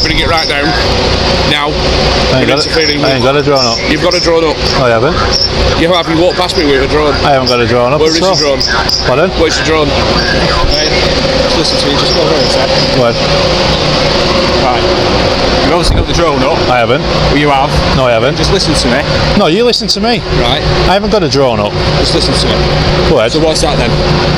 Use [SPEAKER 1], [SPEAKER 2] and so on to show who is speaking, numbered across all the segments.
[SPEAKER 1] bring it right down. Now,
[SPEAKER 2] I ain't got a drone up.
[SPEAKER 1] You've got a drone up.
[SPEAKER 2] I haven't.
[SPEAKER 1] You have. You walked past me with a drone.
[SPEAKER 2] I haven't got a drone up.
[SPEAKER 1] Where is your drone?
[SPEAKER 2] Pardon?
[SPEAKER 1] Where's your drone?
[SPEAKER 3] Right. Listen to me, just go over a sec.
[SPEAKER 2] What?
[SPEAKER 3] Right. You've obviously got the drone up.
[SPEAKER 2] I haven't.
[SPEAKER 3] Well, you have.
[SPEAKER 2] No, I haven't.
[SPEAKER 3] Just listen to me.
[SPEAKER 2] No, you listen to me.
[SPEAKER 3] Right.
[SPEAKER 2] I haven't got a drone up.
[SPEAKER 3] Just listen to me.
[SPEAKER 2] Go ahead.
[SPEAKER 3] So what's that then?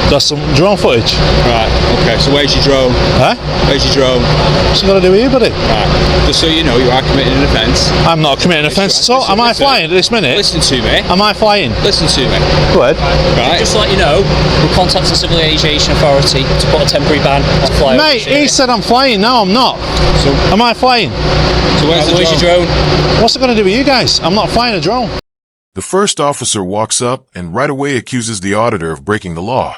[SPEAKER 2] That's some drone footage.
[SPEAKER 3] Right. Okay. So where's your drone?
[SPEAKER 2] Huh?
[SPEAKER 3] Where's your drone?
[SPEAKER 2] What's it got to do with you, buddy?
[SPEAKER 3] Right. Just so you know, you are committing an offence.
[SPEAKER 2] I'm not committing an offence at all. Am I flying at this minute?
[SPEAKER 3] Listen to me.
[SPEAKER 2] Am I flying?
[SPEAKER 3] Listen to me.
[SPEAKER 2] Go ahead.
[SPEAKER 3] Right.
[SPEAKER 4] Just to let you know, we'll contact the Civil Aviation Authority to put a temporary ban on flying.
[SPEAKER 2] Mate, he said I'm flying. No, I'm not.
[SPEAKER 3] So,
[SPEAKER 2] Am I flying?
[SPEAKER 3] so where's your drone?
[SPEAKER 2] What's it going to do with you guys? I'm not flying a drone.
[SPEAKER 5] The first officer walks up and right away accuses the auditor of breaking the law,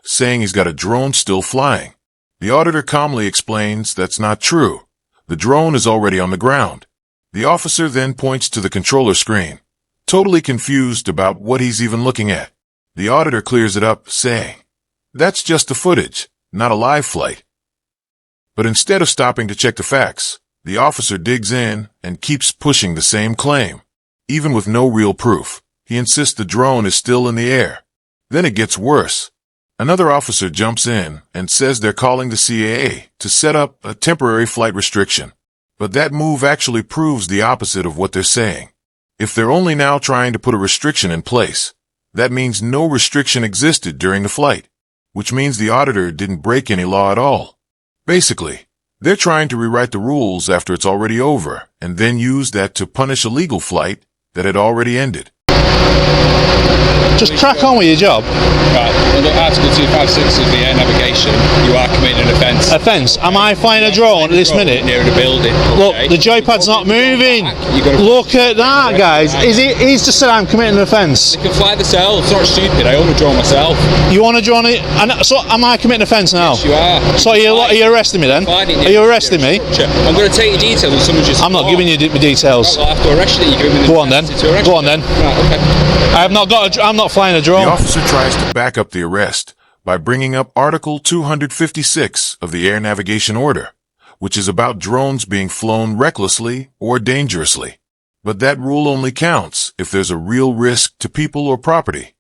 [SPEAKER 5] saying he's got a drone still flying. The auditor calmly explains that's not true. The drone is already on the ground. The officer then points to the controller screen, totally confused about what he's even looking at. The auditor clears it up, saying, "That's just the footage, not a live flight." But instead of stopping to check the facts, the officer digs in and keeps pushing the same claim. Even with no real proof, he insists the drone is still in the air. Then it gets worse. Another officer jumps in and says they're calling the CAA to set up a temporary flight restriction. But that move actually proves the opposite of what they're saying. If they're only now trying to put a restriction in place, that means no restriction existed during the flight, which means the auditor didn't break any law at all. Basically, they're trying to rewrite the rules after it's already over and then use that to punish a legal flight that had already ended.
[SPEAKER 2] Just crack on with your job.
[SPEAKER 3] Right. Under Article 256 of the air navigation, you are committing an offence.
[SPEAKER 2] Offence? Am I flying a drone at this minute?
[SPEAKER 3] Near the building.
[SPEAKER 2] Look,
[SPEAKER 3] Okay.
[SPEAKER 2] the joypad's not moving.
[SPEAKER 3] You've got to
[SPEAKER 2] Look at that, guys. He's just said I'm committing an offence.
[SPEAKER 3] They can fly themselves. It's not stupid. I own a drone myself.
[SPEAKER 2] You want a drone? So am I committing an offence now?
[SPEAKER 3] Yes, you are.
[SPEAKER 2] So are you arresting me then?
[SPEAKER 3] Flying it
[SPEAKER 2] Are
[SPEAKER 3] near
[SPEAKER 2] you
[SPEAKER 3] the
[SPEAKER 2] arresting me?
[SPEAKER 3] structure. I'm going to take your details and someone just...
[SPEAKER 2] I'm not giving you the details.
[SPEAKER 3] Well, I'll have to arrest you. You're giving me the
[SPEAKER 2] Go on then.
[SPEAKER 3] necessity to arrest
[SPEAKER 2] Go on
[SPEAKER 3] you.
[SPEAKER 2] then.
[SPEAKER 3] Right, okay.
[SPEAKER 2] I'm not flying a
[SPEAKER 5] The
[SPEAKER 2] drone.
[SPEAKER 5] officer tries to back up the arrest by bringing up Article 256 of the Air Navigation Order, which is about drones being flown recklessly or dangerously. But that rule only counts if there's a real risk to people or property,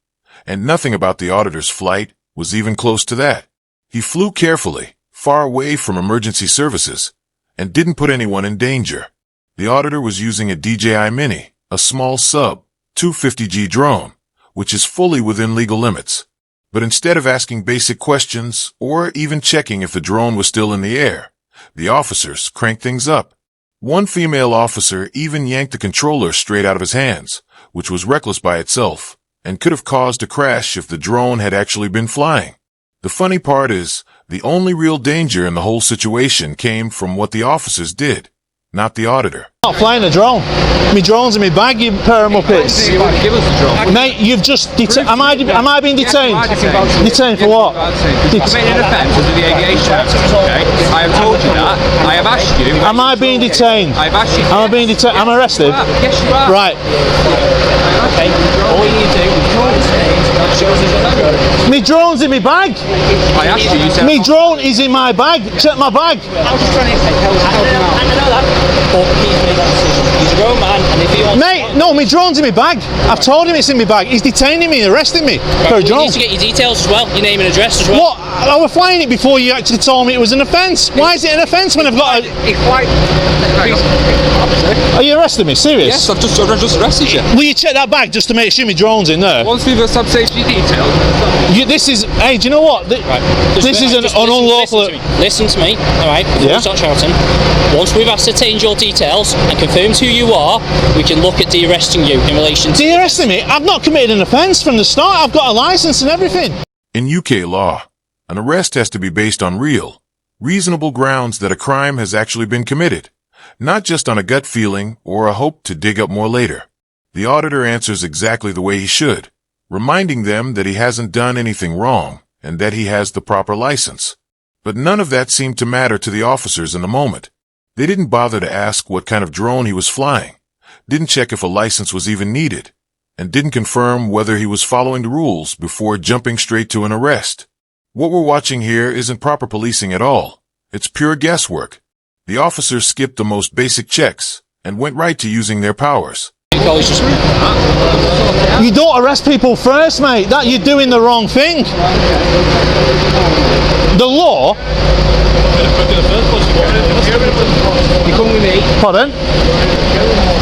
[SPEAKER 5] and nothing about the auditor's flight was even close to that. He flew carefully, far away from emergency services, and didn't put anyone in danger. The auditor was using a DJI Mini, a small sub 250G drone, which is fully within legal limits. But instead of asking basic questions or even checking if the drone was still in the air, the officers cranked things up. One female officer even yanked the controller straight out of his hands, which was reckless by itself and could have caused a crash if the drone had actually been flying. The funny part is, the only real danger in the whole situation came from what the officers did, not the auditor.
[SPEAKER 2] I'm not flying a drone. My drone's in my bag, you pair of muppets.
[SPEAKER 3] Give us the drone.
[SPEAKER 2] Mate, you've just am I being detained? Detained for what?
[SPEAKER 3] Committing an offence under the Aviation Act. Okay. I have told you that. I have asked you.
[SPEAKER 2] Am I being detained?
[SPEAKER 3] I have asked you.
[SPEAKER 2] Am I being detained? Am I arrested?
[SPEAKER 3] Yes, you are.
[SPEAKER 2] Right.
[SPEAKER 4] Okay, all you need to do is show us your drone.
[SPEAKER 2] My drone's in my bag.
[SPEAKER 3] I asked you. You said.
[SPEAKER 2] My drone is in my bag. Check my bag.
[SPEAKER 4] I was just trying to I know that. But he's made that decision. He's a grown man, and if he wants...
[SPEAKER 2] Mate, no, my drone's in my bag. I've told him it's in my bag. He's detaining me, arresting me for a
[SPEAKER 4] You
[SPEAKER 2] drone.
[SPEAKER 4] need to get your details as well, your name and address as well.
[SPEAKER 2] What? I was flying it before you actually told me it was an offence. Why is it an offence when I've got a...
[SPEAKER 3] It's quite.
[SPEAKER 2] Are you arresting me? Serious?
[SPEAKER 3] Yes, I've just arrested you.
[SPEAKER 2] Will you check that bag just to make sure my drone's in there?
[SPEAKER 3] Once we've established safety details.
[SPEAKER 2] This is... Hey, do you know what? This is an unlawful...
[SPEAKER 4] Listen to me, alright?
[SPEAKER 2] Yeah.
[SPEAKER 4] Start shouting. Once we've ascertained your details and confirmed who you are, we can look at de-arresting you in relation to...
[SPEAKER 2] De-arresting me? I've not committed an offence from the start. I've got a licence and everything.
[SPEAKER 5] In UK law, an arrest has to be based on reasonable grounds that a crime has actually been committed, not just on a gut feeling or a hope to dig up more later. The auditor answers exactly the way he should, reminding them that he hasn't done anything wrong and that he has the proper license. But none of that seemed to matter to the officers in the moment. They didn't bother to ask what kind of drone he was flying, didn't check if a license was even needed, and didn't confirm whether he was following the rules before jumping straight to an arrest. What we're watching here isn't proper policing at all. It's pure guesswork. The officers skipped the most basic checks and went right to using their powers.
[SPEAKER 2] You don't arrest people first, mate. That you're doing the wrong thing. The law.
[SPEAKER 3] You come with me.
[SPEAKER 2] Pardon?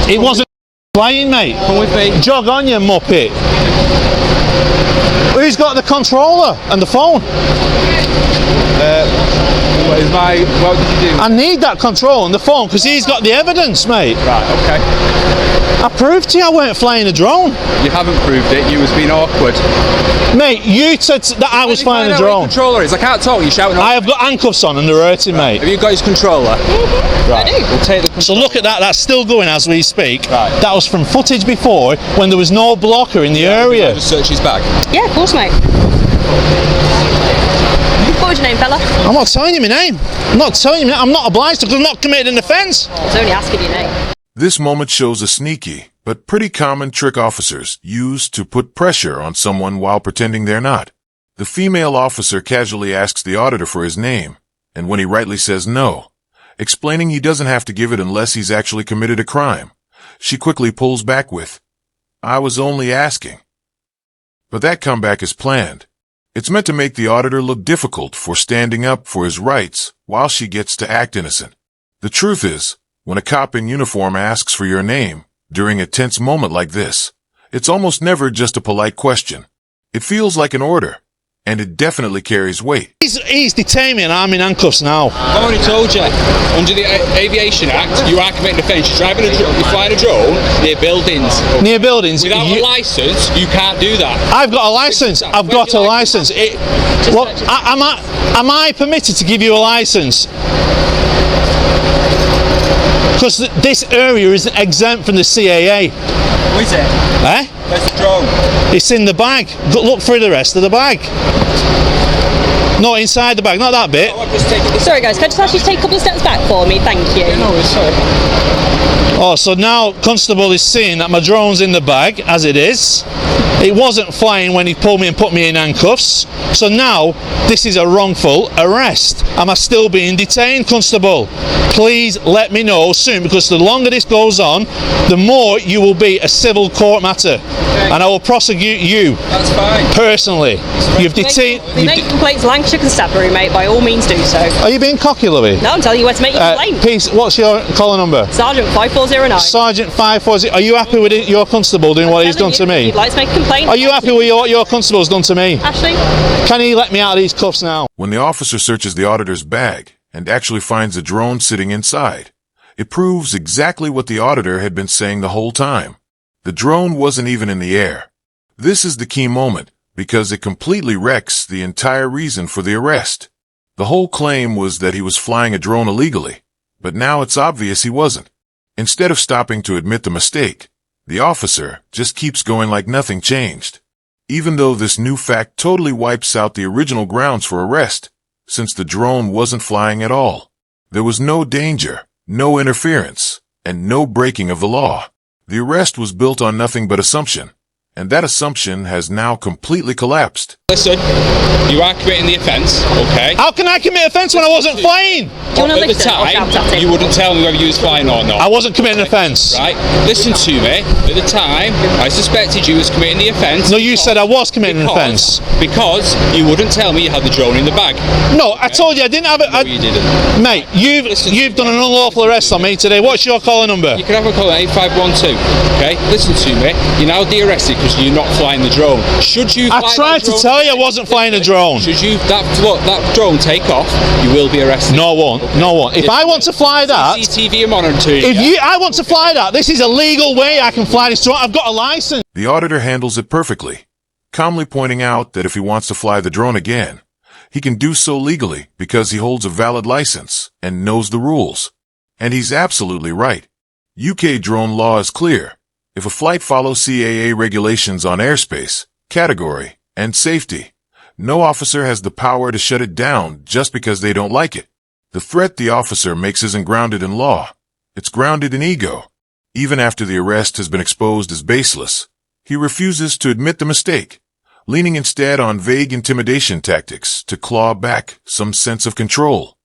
[SPEAKER 2] It wasn't playing, mate.
[SPEAKER 3] Come with me.
[SPEAKER 2] Jog on, you muppet. Who's got the controller and the phone?
[SPEAKER 3] What did you do?
[SPEAKER 2] I need that control and the phone because he's got the evidence, mate.
[SPEAKER 3] Right, okay.
[SPEAKER 2] I proved to you I weren't flying a drone.
[SPEAKER 3] You haven't proved it. You was being awkward.
[SPEAKER 2] Mate, you said that I was flying a drone.
[SPEAKER 3] Controller is. I can't talk. You're shouting.
[SPEAKER 2] I have got handcuffs on and they're hurting, mate.
[SPEAKER 3] Have you got his controller? Right.
[SPEAKER 4] I do.
[SPEAKER 3] We'll take the.
[SPEAKER 2] So look at that. That's still going as we speak.
[SPEAKER 3] Right.
[SPEAKER 2] That was from footage before when there was no blocker in the area.
[SPEAKER 3] Just search his bag.
[SPEAKER 4] Yeah, of course, mate. What was your name, fella?
[SPEAKER 2] I'm not telling you my name. I'm not telling you my name. I'm not obliged to because I'm not committed an offence.
[SPEAKER 4] I was only asking your name.
[SPEAKER 5] This moment shows a sneaky, but pretty common trick officers use to put pressure on someone while pretending they're not. The female officer casually asks the auditor for his name, and when he rightly says no, explaining he doesn't have to give it unless he's actually committed a crime, she quickly pulls back with, "I was only asking." But that comeback is planned. It's meant to make the auditor look difficult for standing up for his rights while she gets to act innocent. The truth is, when a cop in uniform asks for your name during a tense moment like this, it's almost never just a polite question. It feels like an order, and it definitely carries weight.
[SPEAKER 2] He's detained me and I'm in handcuffs now.
[SPEAKER 1] I've already told you, under the Aviation Act, you are committing offence. You're flying a drone near buildings.
[SPEAKER 2] Near buildings.
[SPEAKER 1] Without a licence, you can't do that.
[SPEAKER 2] I've got a licence. I've got a licence. Am I permitted to give you a licence? Because this area is exempt from the CAA.
[SPEAKER 3] Who is it?
[SPEAKER 2] Eh?
[SPEAKER 3] Where's the drone?
[SPEAKER 2] It's in the bag. Look through the rest of the bag. Not inside the bag, not that bit.
[SPEAKER 4] Sorry, guys. Can I just ask you to take a couple of steps back for me? Thank you.
[SPEAKER 3] No, it's sorry.
[SPEAKER 2] Oh, so now Constable is seeing that my drone's in the bag, as it is. It wasn't flying when he pulled me and put me in handcuffs. So now, this is a wrongful arrest. Am I still being detained, Constable? Please let me know soon, because the longer this goes on, the more you will be a civil court matter. Okay. And I will prosecute you.
[SPEAKER 3] That's fine.
[SPEAKER 2] Personally. You've detained...
[SPEAKER 4] We make complaints to Lancashire Constabulary, mate, by all means do so.
[SPEAKER 2] Are you being cocky, Louis?
[SPEAKER 4] No, I'm telling you where to make your complaint.
[SPEAKER 2] Peace, what's your collar number?
[SPEAKER 4] Sergeant 5409.
[SPEAKER 2] Sergeant 540. Are you happy with your constable doing what he's done to me?
[SPEAKER 4] You'd like to make a complaint?
[SPEAKER 2] Are you happy with what your constable's done to me?
[SPEAKER 4] Ashley?
[SPEAKER 2] Can he let me out of these cuffs now?
[SPEAKER 5] When the officer searches the auditor's bag and actually finds a drone sitting inside, it proves exactly what the auditor had been saying the whole time. The drone wasn't even in the air. This is the key moment because it completely wrecks the entire reason for the arrest. The whole claim was that he was flying a drone illegally, but now it's obvious he wasn't. Instead of stopping to admit the mistake, the officer just keeps going like nothing changed, even though this new fact totally wipes out the original grounds for arrest, since the drone wasn't flying at all. There was no danger, no interference, and no breaking of the law. The arrest was built on nothing but assumption, and that assumption has now completely collapsed.
[SPEAKER 1] Listen, you are committing the offence, okay?
[SPEAKER 2] How can I commit offence when I wasn't flying?
[SPEAKER 4] Do you want to
[SPEAKER 1] At the
[SPEAKER 4] listen or shout at
[SPEAKER 1] time,
[SPEAKER 4] him?
[SPEAKER 1] you wouldn't tell me whether you was flying or not.
[SPEAKER 2] I wasn't committing offence.
[SPEAKER 1] Right? Listen to me. At the time, I suspected you was committing the offence.
[SPEAKER 2] No, you said I was committing an offence.
[SPEAKER 1] Because you wouldn't tell me you had the drone in the bag.
[SPEAKER 2] No, I told you I didn't have it.
[SPEAKER 1] No, you didn't.
[SPEAKER 2] Mate, you've done an unlawful arrest on me today. What's your collar number?
[SPEAKER 1] You can have a call at 8512. Okay? Listen to me. You're now de-arrested because you're not flying the drone. Should you
[SPEAKER 2] I tried to tell you I wasn't flying a drone.
[SPEAKER 1] Should you that drone take off, you will be arrested.
[SPEAKER 2] No, I won't. Okay. No, I won't. If I want to fly that,
[SPEAKER 1] CCTV and monitoring.
[SPEAKER 2] I want to fly that, this is a legal way I can fly this drone. I've got a license.
[SPEAKER 5] The auditor handles it perfectly, calmly pointing out that if he wants to fly the drone again, he can do so legally because he holds a valid license and knows the rules. And he's absolutely right. UK drone law is clear. If a flight follows CAA regulations on airspace, category, and safety, no officer has the power to shut it down just because they don't like it. The threat the officer makes isn't grounded in law. It's grounded in ego. Even after the arrest has been exposed as baseless, he refuses to admit the mistake, leaning instead on vague intimidation tactics to claw back some sense of control.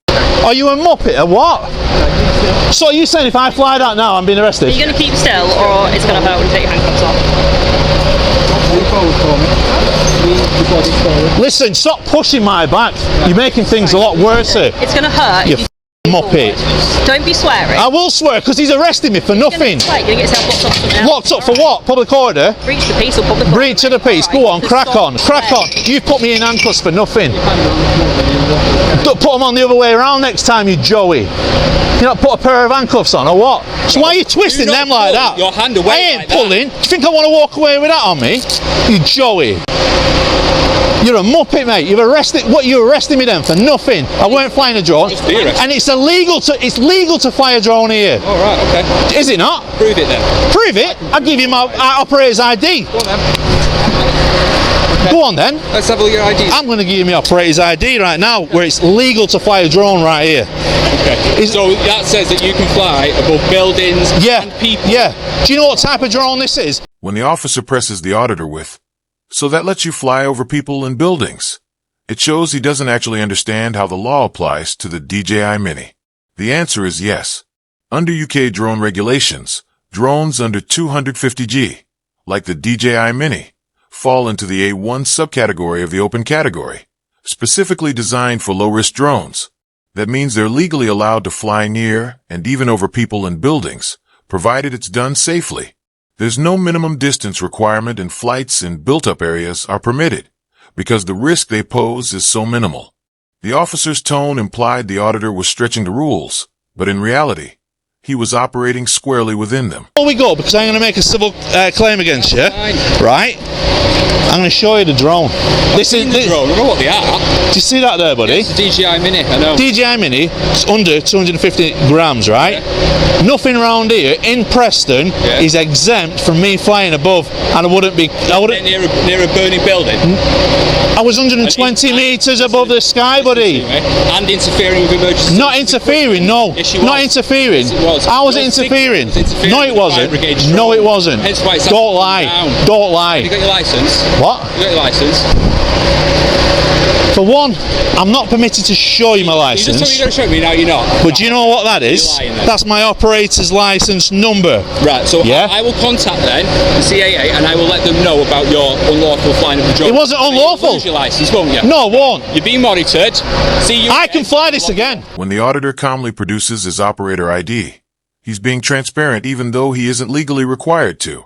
[SPEAKER 2] Are you a muppet or what? So are you saying if I fly that now, I'm being arrested?
[SPEAKER 6] Are you going to keep still, or it's going to hurt when you take your handcuffs off?
[SPEAKER 2] Listen, stop pushing my back. You're making things a lot worse here.
[SPEAKER 6] It's going to hurt.
[SPEAKER 2] You muppet.
[SPEAKER 6] Don't be swearing.
[SPEAKER 2] I will swear, because he's arrested me for nothing.
[SPEAKER 6] You're going to get yourself locked up for something else.
[SPEAKER 2] Locked up for what? Public order?
[SPEAKER 6] Breach the peace or public order.
[SPEAKER 2] Breach of the peace. Go on, crack on, crack on. You put me in handcuffs for nothing. Don't put them on the other way around next time, you Joey. You not put a pair of handcuffs on or what? So why are you twisting them like that?
[SPEAKER 1] Your hand away.
[SPEAKER 2] I ain't
[SPEAKER 1] like
[SPEAKER 2] pulling. Do you think I want to walk away with that on me? You Joey. You're a muppet, mate. You've arrested. What you arresting me then for nothing? I weren't flying a drone, and it's illegal to fly a drone here.
[SPEAKER 1] All right, okay.
[SPEAKER 2] Is it not?
[SPEAKER 1] Prove it then.
[SPEAKER 2] Prove it. I'll give you my operator's ID.
[SPEAKER 1] Go on then.
[SPEAKER 2] Go on then.
[SPEAKER 1] Let's have a look at your ID.
[SPEAKER 2] I'm going to give you my operator's ID right now, where it's legal to fly a drone right here.
[SPEAKER 1] Okay. So that says that you can fly above buildings and people.
[SPEAKER 2] Yeah. Do you know what type of drone this is?
[SPEAKER 5] When the officer presses the auditor with, "So that lets you fly over people and buildings," it shows he doesn't actually understand how the law applies to the DJI Mini. The answer is yes. Under UK drone regulations, drones under 250G, like the DJI Mini, fall into the A1 subcategory of the open category, specifically designed for low-risk drones. That means they're legally allowed to fly near and even over people and buildings, provided it's done safely. There's no minimum distance requirement, and flights in built-up areas are permitted because the risk they pose is so minimal. The officer's tone implied the auditor was stretching the rules, but in reality, he was operating squarely within them.
[SPEAKER 2] Before we go, because I'm going to make a civil claim against you, right? I'm going to show you the drone. This is
[SPEAKER 1] The drone, I know what they are.
[SPEAKER 2] Do you see that there, buddy?
[SPEAKER 1] It's a DJI Mini, I know.
[SPEAKER 2] DJI Mini, it's under 250 grams, right?
[SPEAKER 1] Yeah.
[SPEAKER 2] Nothing around here in Preston is exempt from me flying above, and I wouldn't.
[SPEAKER 1] Near a burning building.
[SPEAKER 2] I was 120 metres above the sky, buddy.
[SPEAKER 1] And interfering with emergency.
[SPEAKER 2] Not interfering, no.
[SPEAKER 1] Yes, you
[SPEAKER 2] Not
[SPEAKER 1] was.
[SPEAKER 2] interfering.
[SPEAKER 1] Yes, it was.
[SPEAKER 2] How was it
[SPEAKER 1] Your
[SPEAKER 2] interfering?
[SPEAKER 1] signal was interfering
[SPEAKER 2] No,
[SPEAKER 1] with
[SPEAKER 2] it
[SPEAKER 1] the
[SPEAKER 2] wasn't.
[SPEAKER 1] fire brigade
[SPEAKER 2] No, it
[SPEAKER 1] drone.
[SPEAKER 2] wasn't.
[SPEAKER 1] Hence why it's
[SPEAKER 2] Don't lie.
[SPEAKER 1] down.
[SPEAKER 2] Don't
[SPEAKER 1] You
[SPEAKER 2] lie.
[SPEAKER 1] got your license?
[SPEAKER 2] What?
[SPEAKER 1] You got your license?
[SPEAKER 2] For one, I'm not permitted to show you my
[SPEAKER 1] You just told me
[SPEAKER 2] license.
[SPEAKER 1] you're going to show me, now you're not.
[SPEAKER 2] But do you know what that is?
[SPEAKER 1] You're lying then.
[SPEAKER 2] That's my operator's license number.
[SPEAKER 1] Right, so
[SPEAKER 2] Yeah.
[SPEAKER 1] I will contact then the CAA and I will let them know about your unlawful flying of the drone.
[SPEAKER 2] It wasn't
[SPEAKER 1] And
[SPEAKER 2] unlawful.
[SPEAKER 1] You'll lose your license, won't you?
[SPEAKER 2] No, I won't.
[SPEAKER 1] You're being monitored. See you.
[SPEAKER 2] I can fly this again.
[SPEAKER 5] When the auditor calmly produces his operator ID, he's being transparent even though he isn't legally required to.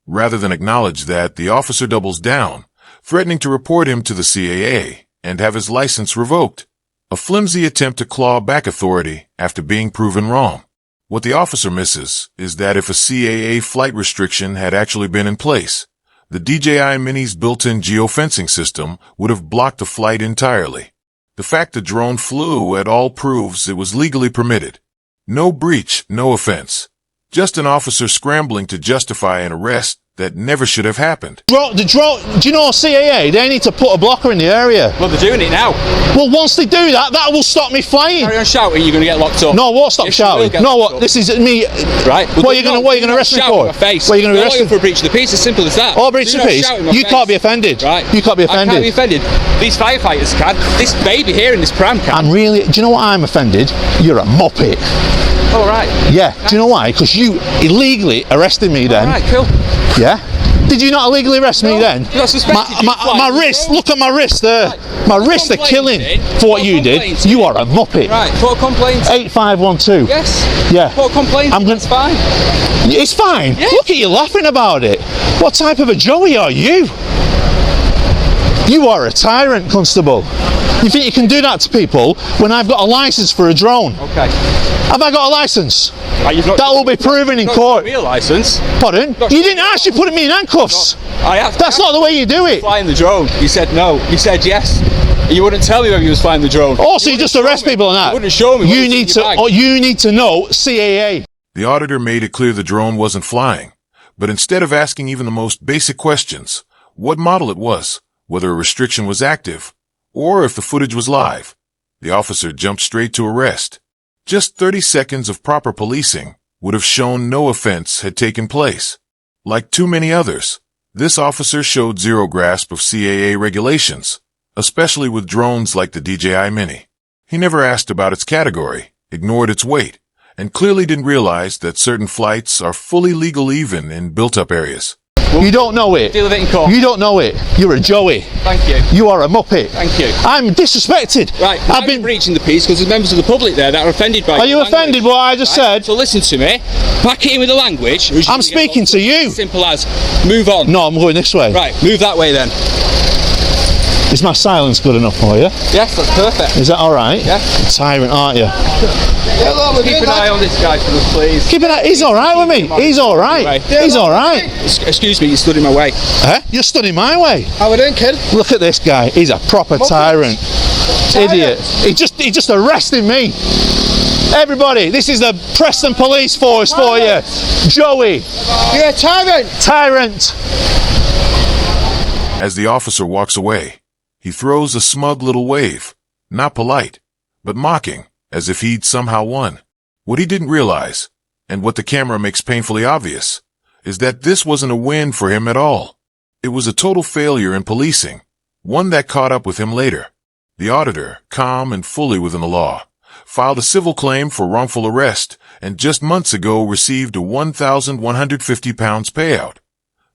[SPEAKER 5] Rather than acknowledge that, the officer doubles down, threatening to report him to the CAA and have his license revoked. A flimsy attempt to claw back authority after being proven wrong. What the officer misses is that if a CAA flight restriction had actually been in place, the DJI Mini's built-in geofencing system would have blocked the flight entirely. The fact the drone flew at all proves it was legally permitted. No breach, no offense. Just an officer scrambling to justify an arrest that never should have happened.
[SPEAKER 2] The drone, do you know CAA? They need to put a blocker in the area.
[SPEAKER 1] Well, they're doing it now.
[SPEAKER 2] Well, once they do that, that will stop me flying.
[SPEAKER 1] Carry on shouting, you're going to get locked up.
[SPEAKER 2] No, I won't stop
[SPEAKER 1] Yes, you will
[SPEAKER 2] shouting.
[SPEAKER 1] get
[SPEAKER 2] No,
[SPEAKER 1] locked
[SPEAKER 2] what?
[SPEAKER 1] up.
[SPEAKER 2] This is me.
[SPEAKER 1] Right. Well,
[SPEAKER 2] What are you going to arrest me
[SPEAKER 1] shout
[SPEAKER 2] for?
[SPEAKER 1] in my face.
[SPEAKER 2] What are you going to
[SPEAKER 1] You're
[SPEAKER 2] arrest
[SPEAKER 1] lawyer
[SPEAKER 2] me
[SPEAKER 1] for a breach of the peace. As simple as that.
[SPEAKER 2] Oh, breach
[SPEAKER 1] Do
[SPEAKER 2] of
[SPEAKER 1] not
[SPEAKER 2] peace.
[SPEAKER 1] shout in my
[SPEAKER 2] You
[SPEAKER 1] face.
[SPEAKER 2] can't be offended.
[SPEAKER 1] Right.
[SPEAKER 2] You can't be
[SPEAKER 1] I can't be
[SPEAKER 2] offended.
[SPEAKER 1] offended. These firefighters can. This baby here in this pram can.
[SPEAKER 2] I'm really. Do you know what I'm offended? You're a muppet.
[SPEAKER 1] All right.
[SPEAKER 2] Yeah. Do you know why? Because you illegally arrested me then.
[SPEAKER 1] All right. Cool.
[SPEAKER 2] Yeah. Did you not illegally arrest me then?
[SPEAKER 1] You got suspected.
[SPEAKER 2] My wrist. Look at my wrist there. My wrists are killing
[SPEAKER 1] complaining.
[SPEAKER 2] for what
[SPEAKER 1] Put a
[SPEAKER 2] you did.
[SPEAKER 1] complaint
[SPEAKER 2] You
[SPEAKER 1] in.
[SPEAKER 2] are a muppet.
[SPEAKER 1] Right. Put a complaint.
[SPEAKER 2] 8512.
[SPEAKER 1] Yes.
[SPEAKER 2] Yeah.
[SPEAKER 1] Put a complaint.
[SPEAKER 2] I'm gonna-
[SPEAKER 1] It's fine.
[SPEAKER 2] It's fine.
[SPEAKER 1] Yeah.
[SPEAKER 2] Look at you laughing about it. What type of a Joey are you? You are a tyrant, Constable. You think you can do that to people when I've got a license for a drone?
[SPEAKER 1] Okay.
[SPEAKER 2] Have I got a license?
[SPEAKER 1] You've not,
[SPEAKER 2] That will be proven in
[SPEAKER 1] not
[SPEAKER 2] court.
[SPEAKER 1] got me a license.
[SPEAKER 2] Pardon? You didn't actually put me in handcuffs.
[SPEAKER 1] I have.
[SPEAKER 2] That's not the way you do it.
[SPEAKER 1] Flying the drone. You said no. You said yes. You wouldn't tell me whether you was flying the drone.
[SPEAKER 2] Also, you just arrest people and that.
[SPEAKER 1] You wouldn't show me.
[SPEAKER 2] You
[SPEAKER 1] what
[SPEAKER 2] need
[SPEAKER 1] was
[SPEAKER 2] to.
[SPEAKER 1] in your bag.
[SPEAKER 2] Oh, you need to know CAA.
[SPEAKER 5] The auditor made it clear the drone wasn't flying, but instead of asking even the most basic questions, what model it was, whether a restriction was active, or if the footage was live, the officer jumped straight to arrest. Just 30 seconds of proper policing would have shown no offense had taken place. Like too many others, this officer showed zero grasp of CAA regulations, especially with drones like the DJI Mini. He never asked about its category, ignored its weight, and clearly didn't realize that certain flights are fully legal even in built-up areas.
[SPEAKER 2] You don't know it.
[SPEAKER 3] Deal with it in court.
[SPEAKER 2] You don't know it. You're a Joey.
[SPEAKER 3] Thank you.
[SPEAKER 2] You are a muppet.
[SPEAKER 3] Thank you.
[SPEAKER 2] I'm disrespected.
[SPEAKER 1] Right,
[SPEAKER 2] I've been.
[SPEAKER 1] breaching the peace because there's members of the public there that are offended by
[SPEAKER 2] Are you
[SPEAKER 1] language.
[SPEAKER 2] offended by what I just said?
[SPEAKER 1] So listen to me. Back it in with the language. or you're
[SPEAKER 2] I'm
[SPEAKER 1] gonna get
[SPEAKER 2] speaking
[SPEAKER 1] locked
[SPEAKER 2] to
[SPEAKER 1] up.
[SPEAKER 2] you.
[SPEAKER 1] Simple as. Move on.
[SPEAKER 2] No, I'm going this way.
[SPEAKER 1] Right, move that way then.
[SPEAKER 2] Is my silence good enough for you?
[SPEAKER 1] Yes, that's perfect.
[SPEAKER 2] Is that all right?
[SPEAKER 1] Yeah.
[SPEAKER 2] Tyrant, aren't you?
[SPEAKER 3] Keep an eye on this guy for us, please.
[SPEAKER 2] Keep it. He's all right with me. He's all right. He's all right.
[SPEAKER 1] Excuse me, you stood in my way.
[SPEAKER 2] Huh? You're stood in my way.
[SPEAKER 3] How we doing, kid?
[SPEAKER 2] Look at this guy. He's a proper tyrant. Idiot. He just arrested me. Everybody, this is the Preston Police Force for you. Joey.
[SPEAKER 3] You're a tyrant.
[SPEAKER 2] Tyrant.
[SPEAKER 5] As the officer walks away, he throws a smug little wave, not polite, but mocking, as if he'd somehow won. What he didn't realize, and what the camera makes painfully obvious, is that this wasn't a win for him at all. It was a total failure in policing, one that caught up with him later. The auditor, calm and fully within the law, filed a civil claim for wrongful arrest and just months ago received a £1,150 payout.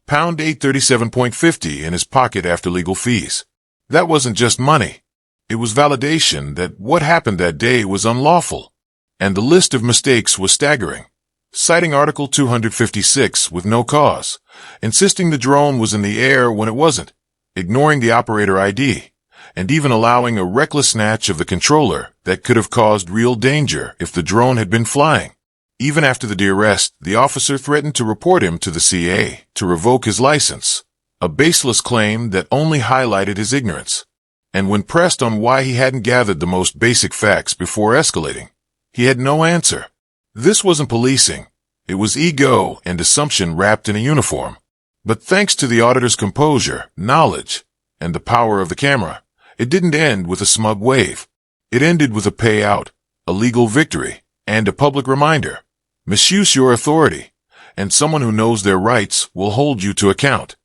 [SPEAKER 5] Pound 837.50 in his pocket after legal fees. That wasn't just money. It was validation that what happened that day was unlawful. And the list of mistakes was staggering. Citing Article 256 with no cause, insisting the drone was in the air when it wasn't, ignoring the operator ID, and even allowing a reckless snatch of the controller that could have caused real danger if the drone had been flying. Even after the arrest, the officer threatened to report him to the CA to revoke his license, a baseless claim that only highlighted his ignorance. And when pressed on why he hadn't gathered the most basic facts before escalating, he had no answer. This wasn't policing. It was ego and assumption wrapped in a uniform. But thanks to the auditor's composure, knowledge, and the power of the camera, it didn't end with a smug wave. It ended with a payout, a legal victory, and a public reminder. Misuse your authority, and someone who knows their rights will hold you to account.